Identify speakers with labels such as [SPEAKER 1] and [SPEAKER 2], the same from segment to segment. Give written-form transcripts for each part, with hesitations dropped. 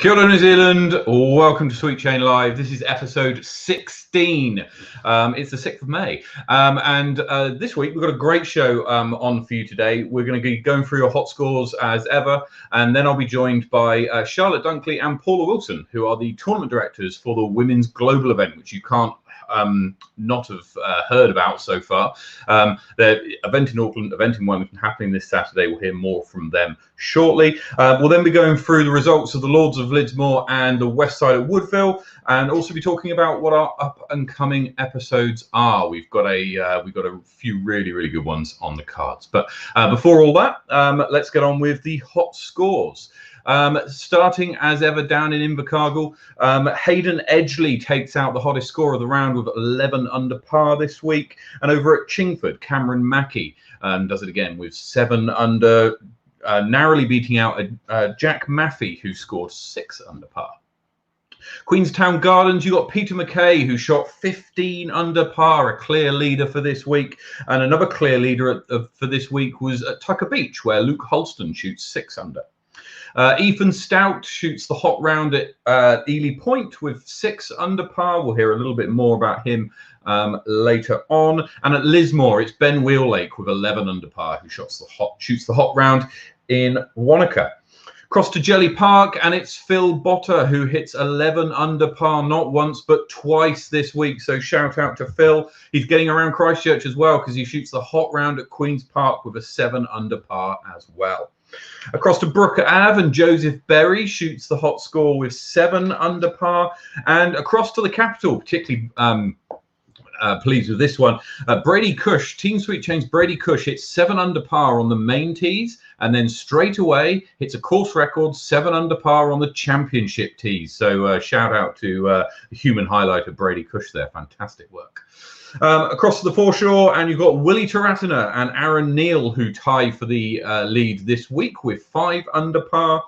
[SPEAKER 1] Kia ora, New Zealand. Welcome to Sweet Chain Live. This is episode 16. It's the 6th of May. And this week we've got a great show on for you today. We're going to be going through your hot scores as ever. And then I'll be joined by Charlotte Dunkley and Paula Wilson, who are the tournament directors for the Women's Global event, which you can't not have heard about so far. The event in Auckland, event in Wellington happening this Saturday. We'll hear more from them shortly. We'll then be going through the results of the Lords of Lidsmore and the West Side of Woodville, and also be talking about what our up and coming episodes are. We've got a few really good ones on the cards. But before all that, let's get on with the hot scores. Starting as ever down in Invercargill, Hayden Edgley takes out the hottest score of the round with 11 under par this week. And over at Chingford, Cameron Mackey does it again with 7 under, narrowly beating out Jack Maffey, who scored 6 under par. Queenstown Gardens, you got Peter McKay, who shot 15 under par, a clear leader for this week. And another clear leader for this week was at Tucker Beach, where Luke Holston shoots 6 under. Ethan Stout shoots the hot round at Ely Point with 6 under par. We'll hear a little bit more about him later on. And at Lismore, it's Ben Wheellake with 11 under par, who shoots the hot round in Wanaka. Across to Jelly Park, and it's Phil Botter, who hits 11 under par, not once but twice this week. So shout out to Phil. He's getting around Christchurch as well, because he shoots the hot round at Queen's Park with a 7 under par as well. Across to Brooker Ave, and Joseph Berry shoots the hot score with 7 under par. And across to the capital, particularly pleased with this one, Brady Cush, Team Sweet Chain's Brady Cush hits 7 under par on the main tees, and then straight away hits a course record 7 under par on the championship tees. So shout out to the human highlight of Brady Cush there. Fantastic work. Across to the foreshore, and you've got Willie Taratana and Aaron Neal, who tie for the lead this week with 5 under par.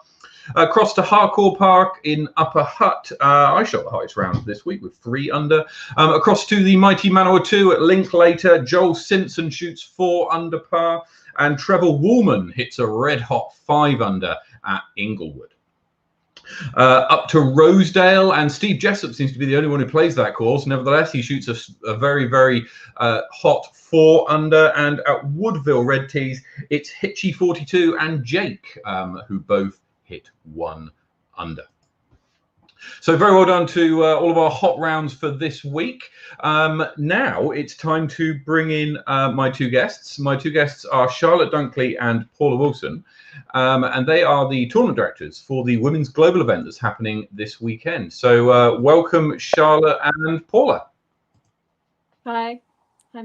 [SPEAKER 1] Across to Harcourt Park in Upper Hutt, I shot the highest round this week with 3 under. Across to the mighty Manawatu at Linklater, Joel Simpson shoots 4 under par, and Trevor Woolman hits a red-hot 5 under at Inglewood. Up to Rosedale, and Steve Jessup seems to be the only one who plays that course. Nevertheless, he shoots a very hot 4 under. And at Woodville Red Tees, it's Hitchy 42 and Jake, who both hit 1 under. So very well done to all of our hot rounds for this week. Now it's time to bring in my 2 guests. My 2 guests are Charlotte Dunkley and Paula Wilson, and they are the tournament directors for the Women's Global event that's happening this weekend. So welcome, Charlotte and Paula.
[SPEAKER 2] Hi. Hi,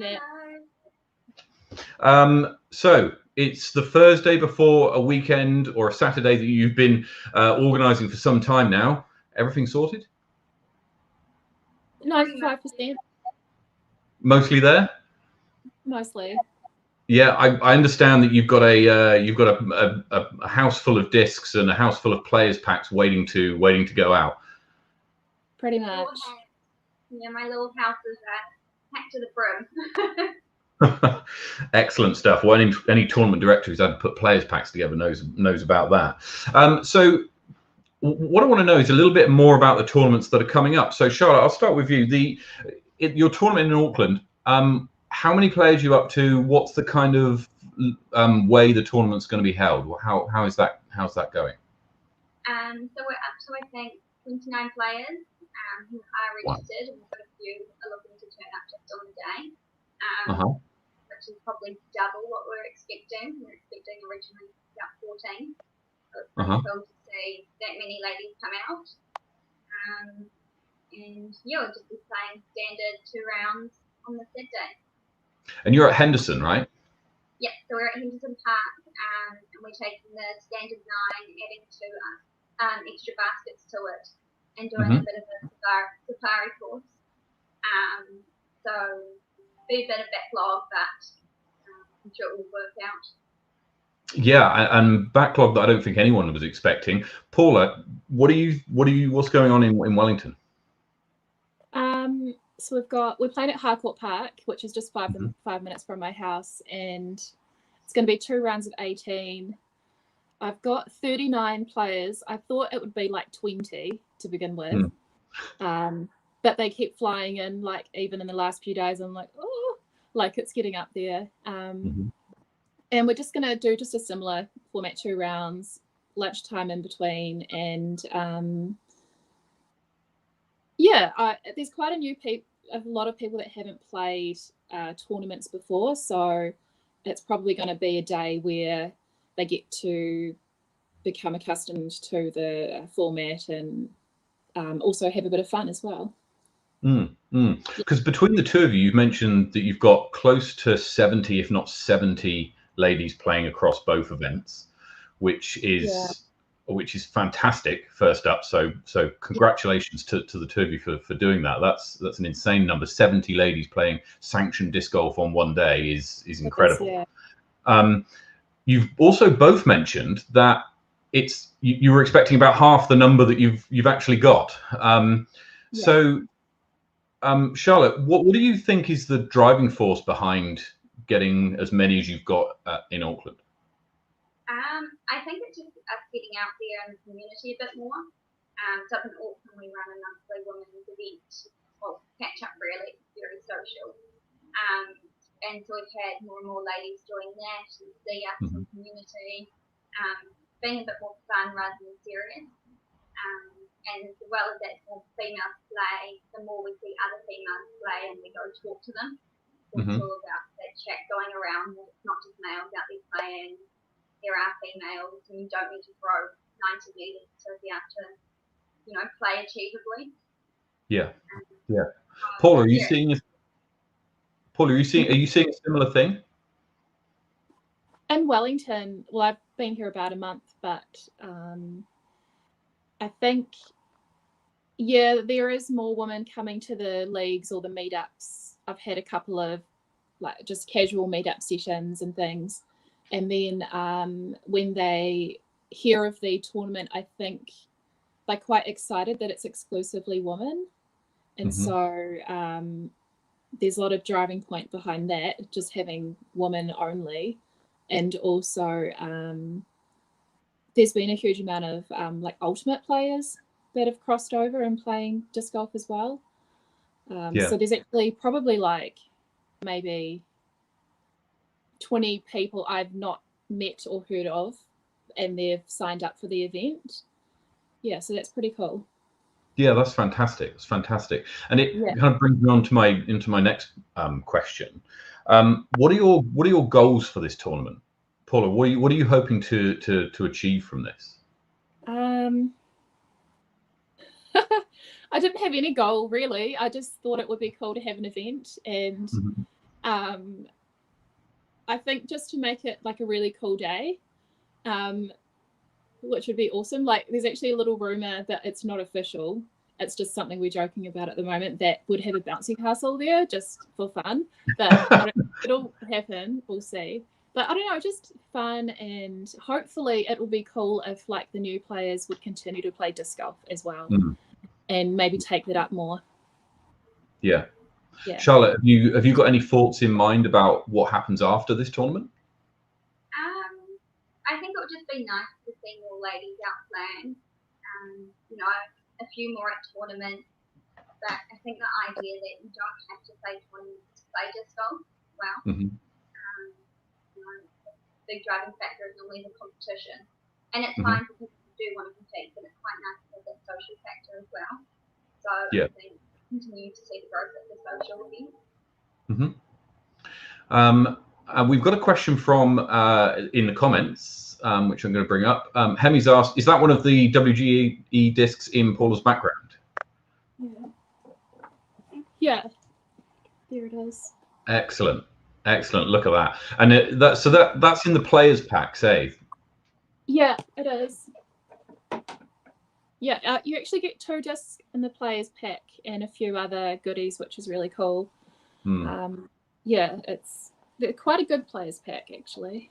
[SPEAKER 2] Matt.
[SPEAKER 1] So it's the Thursday before a weekend or a Saturday that you've been organising for some time now. Everything sorted?
[SPEAKER 2] 95%.
[SPEAKER 1] Mostly there?
[SPEAKER 2] Mostly.
[SPEAKER 1] Yeah, I understand that you've got a house full of discs and a house full of players packs waiting to go out.
[SPEAKER 2] Pretty much.
[SPEAKER 3] Yeah, my little house is packed to the brim.
[SPEAKER 1] Excellent stuff. Well, any tournament director who's had to put players packs together knows about that. So what I want to know is a little bit more about the tournaments that are coming up. So Charlotte, I'll start with you. Your tournament in Auckland, how many players are you up to? What's the kind of way the tournament's going to be held? How's that going?
[SPEAKER 3] So we're up to, I think, 29 players who are registered, and we've got a few are looking to turn up just on the day, which is probably double what we're expecting. We're expecting originally about 14. So it's pretty cool to see that many ladies come out. And yeah, we'll just be playing standard 2 rounds on the Saturday.
[SPEAKER 1] And you're at Henderson, right?
[SPEAKER 3] Yeah, so we're at Henderson Park, and we're taking the standard 9, adding 2 extra baskets to it, and doing a bit of a safari course. So be a bit of backlog, but I'm sure it will work out.
[SPEAKER 1] Yeah, and backlog that I don't think anyone was expecting. Paula, what's going on in Wellington?
[SPEAKER 2] So we're playing at Harcourt Park, which is just 5 minutes from my house, and it's going to be 2 rounds of 18. I've got 39 players. I thought it would be like 20 to begin with. But they keep flying in, like even in the last few days, I'm like, oh, like it's getting up there. And we're just going to do just a similar format, 2 rounds, lunchtime in between. And there's quite a lot of people that haven't played tournaments before. So it's probably going to be a day where they get to become accustomed to the format and also have a bit of fun as well.
[SPEAKER 1] Because between the two of you, you've mentioned that you've got close to 70, if not 70 ladies playing across both events, which is fantastic. First up, so congratulations to the two of you for doing that. That's an insane number. 70 ladies playing sanctioned disc golf on one day is incredible. You've also both mentioned that you were expecting about half the number that you've actually got. So Charlotte, what do you think is the driving force behind getting as many as you've got in Auckland?
[SPEAKER 3] I think it's just us getting out there in the community a bit more. So up in Auckland, we run a monthly women's event, well, catch up really, very social. And so we've had more and more ladies join that and see us in the community, being a bit more fun rather than serious. And as well as that, more females play, the more we see other females play and we go talk to them. It's all about that chat going around, that it's not just males out there playing, there are females, and you don't need to throw 90 metres to be able to, play achievably.
[SPEAKER 1] Paula, are you seeing a similar thing?
[SPEAKER 2] In Wellington, well, I've been here about a month, but I think, there is more women coming to the leagues or the meetups. I've had a couple of like just casual meetup sessions and things. And then when they hear of the tournament, I think they're quite excited that it's exclusively women. And so there's a lot of driving point behind that, just having women only. And also there's been a huge amount of like ultimate players that have crossed over and playing disc golf as well. So there's actually probably like maybe 20 people I've not met or heard of, and they've signed up for the event. So that's pretty cool.
[SPEAKER 1] That's fantastic. It's fantastic, and it kind of brings me on to into my next question. What are your goals for this tournament, Paula? What are you hoping to achieve from this?
[SPEAKER 2] I didn't have any goal really. I just thought it would be cool to have an event, and I think just to make it like a really cool day, which would be awesome. Like there's actually a little rumor that it's not official. It's just something we're joking about at the moment, that would have a bouncy castle there just for fun. But it'll happen. We'll see. But I don't know, just fun, and hopefully it will be cool if like the new players would continue to play disc golf as well, and maybe take that up more. Charlotte, have you got any thoughts in mind about what happens after this tournament?
[SPEAKER 3] I think it would just be nice to see more ladies out playing. A few more at tournaments. But I think the idea that you don't have to play tournaments to play disc golf, big driving factor is normally the competition. And it's fine for people who do want to compete, but it's quite nice to have that social factor as well. So I think continue to see the growth of the social event.
[SPEAKER 1] We've got a question from in the comments, which I'm going to bring up. Hemi's asked, is that one of the WGE discs in Paula's background?
[SPEAKER 2] Yeah, there it is.
[SPEAKER 1] Excellent. Look at that. And that's in the players packs, eh?
[SPEAKER 2] Yeah, it is. Yeah, you actually get 2 discs in the players pack and a few other goodies, which is really cool. It's quite a good players pack actually.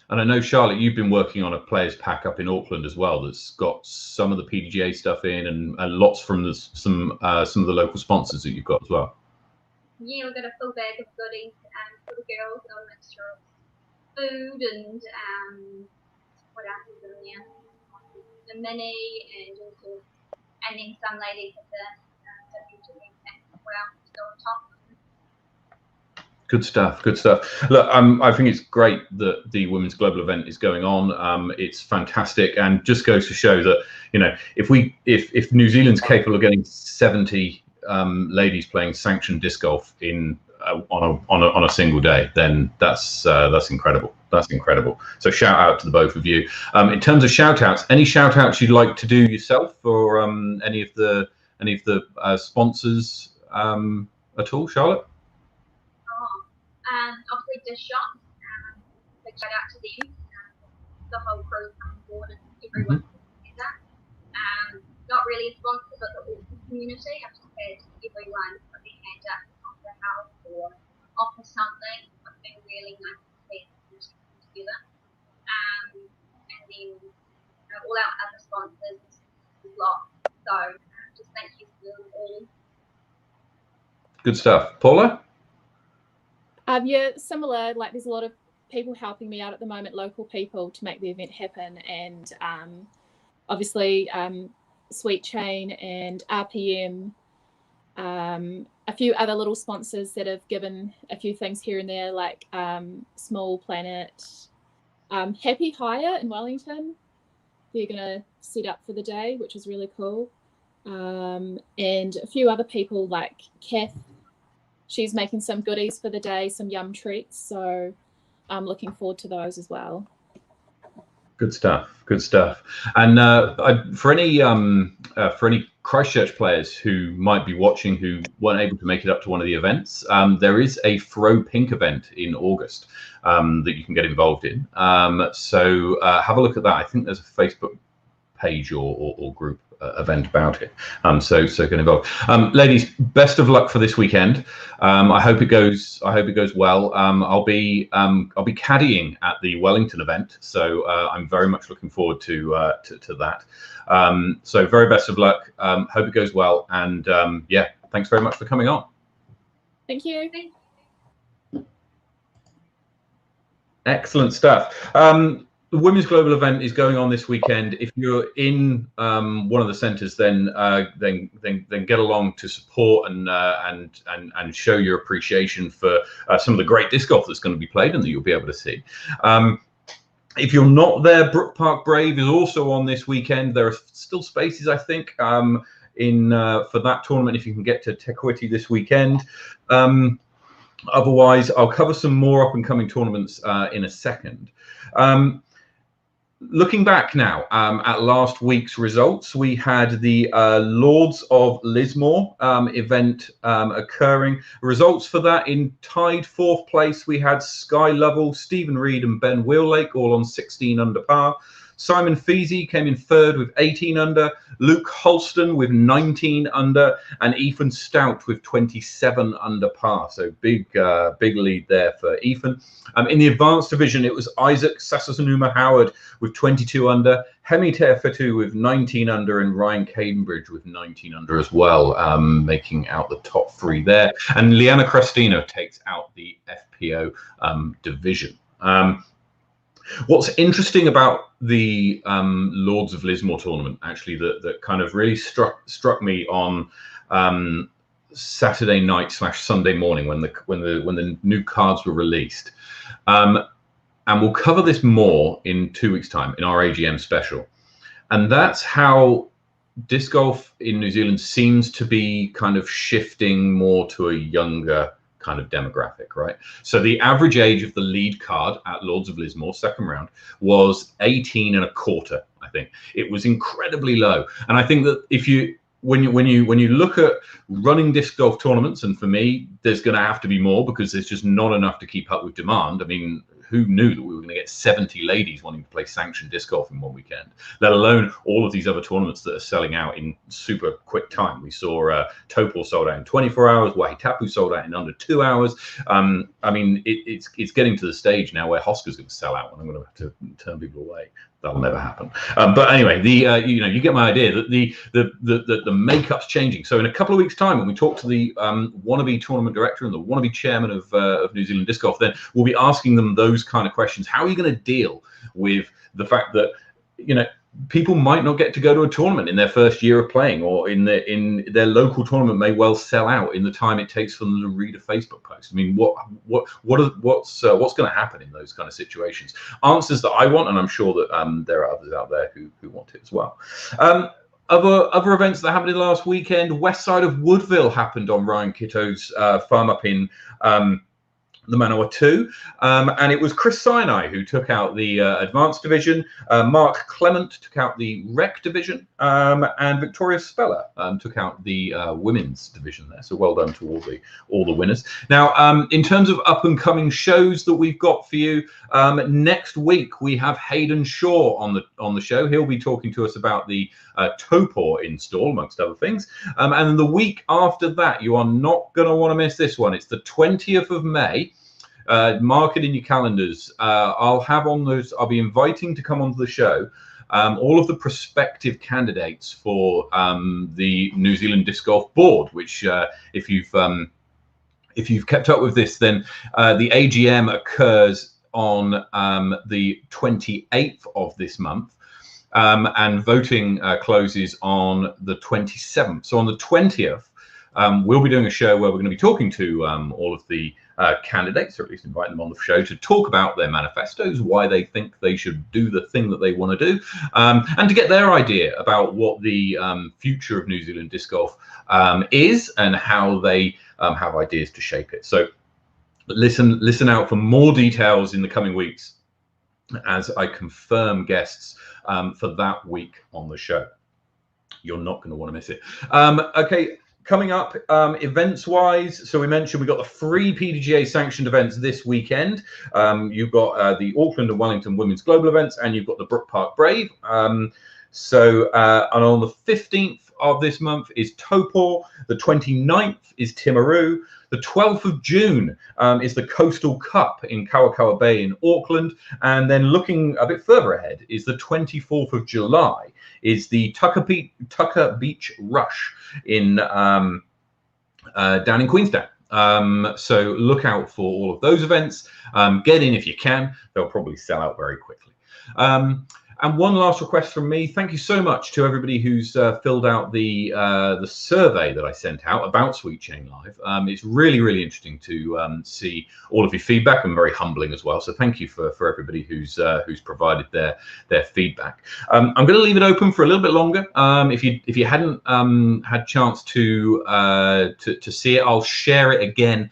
[SPEAKER 1] And I know, Charlotte, you've been working on a players pack up in Auckland as well that's got some of the PDGA stuff in, and lots from some of the local sponsors that you've got as well.
[SPEAKER 3] Yeah, we've got a full bag of goodies for the girls, a mixture of food and what else is in there? The mini and then some ladies at the WGA as well, still on top.
[SPEAKER 1] Good stuff. Good stuff. Look, I think it's great that the women's global event is going on. It's fantastic, and just goes to show that, you know, if New Zealand's capable of getting 70 ladies playing sanctioned disc golf in on a single day, then that's incredible. That's incredible. So shout out to the both of you. In terms of shout outs, any shout outs you'd like to do yourself, or any of the sponsors at all, Charlotte?
[SPEAKER 3] Obviously Dish Shop, big shout out to them. The whole crew come on board and everyone did that. Not really a sponsor, but the community. I've just had everyone put their hand up, offer help or offer something. It's been really nice to see the community come together. And then all our other sponsors as well. So just thank you to them all.
[SPEAKER 1] Good stuff. Paula?
[SPEAKER 2] Yeah, similar. Like, there's a lot of people helping me out at the moment, local people, to make the event happen, and obviously Sweet Chain and RPM, a few other little sponsors that have given a few things here and there, like Small Planet, Happy Hire in Wellington. They're gonna set up for the day, which is really cool, and a few other people like Kath. She's making some goodies for the day, some yum treats. So I'm looking forward to those as well.
[SPEAKER 1] Good stuff. Good stuff. And for any Christchurch players who might be watching who weren't able to make it up to one of the events, there is a Throw Pink event in August that you can get involved in. So have a look at that. I think there's a Facebook page or group event about it. So get involved. Ladies, best of luck for this weekend. I hope it goes well. I'll be caddying at the Wellington event, so I'm very much looking forward to that. So very best of luck. Hope it goes well, and yeah, thanks very much for coming on.
[SPEAKER 2] Thank you.
[SPEAKER 1] Excellent stuff. The Women's Global event is going on this weekend. If you're in one of the centres, then get along to support and show your appreciation for some of the great disc golf that's going to be played and that you'll be able to see. If you're not there, Brook Park Brave is also on this weekend. There are still spaces, I think, for that tournament if you can get to Te Kuiti this weekend. Otherwise, I'll cover some more up and coming tournaments in a second. Looking back now at last week's results, we had the Lords of Lismore event occurring. Results for that: in tied fourth place, we had Sky Lovell, Stephen Reed and Ben Wheellake, all on 16 under par. Simon Feasey came in third with 18 under, Luke Holston with 19 under, and Ethan Stout with 27 under par. So big lead there for Ethan. In the advanced division, it was Isaac Sasasunuma Howard with 22 under, Hemi Teafetu with 19 under, and Ryan Cambridge with 19 under as well, making out the top three there. And Liana Crestino takes out the FPO division. What's interesting about the Lords of Lismore tournament, actually, that kind of really struck me on Saturday night / Sunday morning when the new cards were released, and we'll cover this more in 2 weeks' time in our AGM special, and that's how disc golf in New Zealand seems to be kind of shifting more to a younger kind of demographic, right? So the average age of the lead card at Lords of Lismore, second round, was 18 and a quarter. I think it was incredibly low, and I think that when you look at running disc golf tournaments, and for me, there's going to have to be more because there's just not enough to keep up with demand. I mean, who knew that we were going to get 70 ladies wanting to play sanctioned disc golf in one weekend, let alone all of these other tournaments that are selling out in super quick time. We saw Topol sold out in 24 hours, Wahitapu sold out in under 2 hours. I mean, it's getting to the stage now where Hosker's going to sell out, and I'm going to have to turn people away. That'll never happen. But anyway, you get my idea that the makeup's changing. So in a couple of weeks' time, when we talk to the wannabe tournament director and the wannabe chairman of New Zealand Disc Golf, then we'll be asking them those kind of questions. How are you going to deal with the fact that people might not get to go to a tournament in their first year of playing, or in their local tournament may well sell out in the time it takes for them to read a Facebook post? I mean, what's going to happen in those kind of situations? Answers that I want, and I'm sure that there are others out there who want it as well. Other events that happened last weekend: West Side of Woodville happened on Ryan Kitto's farm up in the Manawa 2, and it was Chris Sinai who took out the advanced division. Mark Clement took out the rec division, and Victoria Speller took out the women's division there. So well done to all the winners. Now, in terms of up and coming shows that we've got for you, next week we have Hayden Shaw on the show. He'll be talking to us about the Topor install, amongst other things. And the week after that, you are not going to want to miss this one. It's the 20th of May. Mark it in your calendars. I'll be inviting to come onto the show all of the prospective candidates for the New Zealand Disc Golf Board, which if you've kept up with this, then the AGM occurs on the 28th of this month. And voting closes on the 27th. So on the 20th, we'll be doing a show where we're going to be talking to all of the candidates, or at least invite them on the show to talk about their manifestos, why they think they should do the thing that they want to do, and to get their idea about what the future of New Zealand disc golf is, and how they have ideas to shape it. So listen out for more details in the coming weeks as I confirm guests for that week on the show. You're not going to want to miss it. Okay, coming up events-wise, so we mentioned we got the free PDGA sanctioned events this weekend. You've got the Auckland and Wellington Women's Global events, and you've got the Brook Park Brave. And on the 15th of this month is Topor, the 29th is Timaru, the 12th of June is the Coastal Cup in Kawakawa Bay in Auckland, and then looking a bit further ahead is the 24th of July is the Tucker Beach Rush in down in Queenstown. So look out for all of those events. Get in if you can. They'll probably sell out very quickly. And one last request from me. Thank you so much to everybody who's filled out the survey that I sent out about Sweet Chain Live. It's really, really interesting to see all of your feedback, and very humbling as well. So thank you for everybody who's provided their feedback. I'm going to leave it open for a little bit longer. If you hadn't had chance to see it, I'll share it again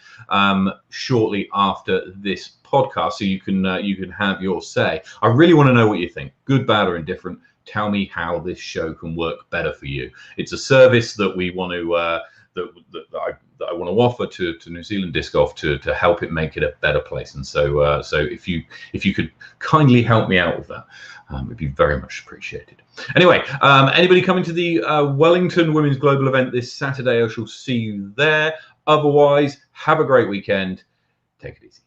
[SPEAKER 1] shortly after this podcast, so you can have your say. I really want to know what you think, good, bad, or indifferent. Tell me how this show can work better for you. It's a service that we want to that I want to offer to New Zealand Disc Golf to help it make it a better place. And so if you could kindly help me out with that, it'd be very much appreciated. Anyway, anybody coming to the Wellington Women's Global event this Saturday, I shall see you there. Otherwise, have a great weekend. Take it easy.